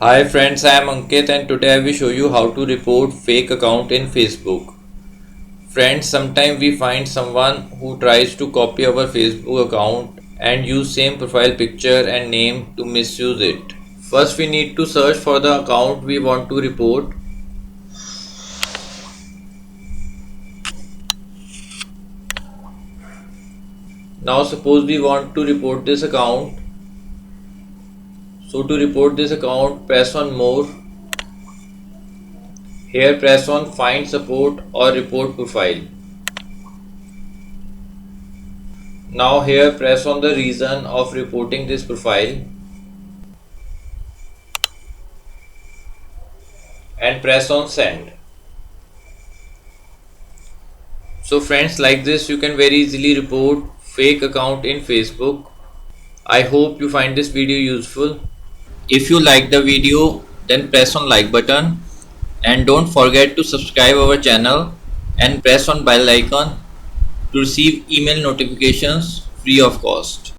Hi friends, I am Ankit and today I will show you how to report fake account in Facebook. Friends, sometimes we find someone who tries to copy our Facebook account and use same profile picture and name to misuse it. First we need to search for the account we want to report. Now suppose we want to report this account. So to report this account, press on more. Here press on find support or report profile. Now here press on the reason of reporting this profile and press on send. So friends, like this you can very easily report fake account in Facebook. I hope you find this video useful. If you like the video, then press on like button and don't forget to subscribe our channel and press on bell icon to receive email notifications free of cost.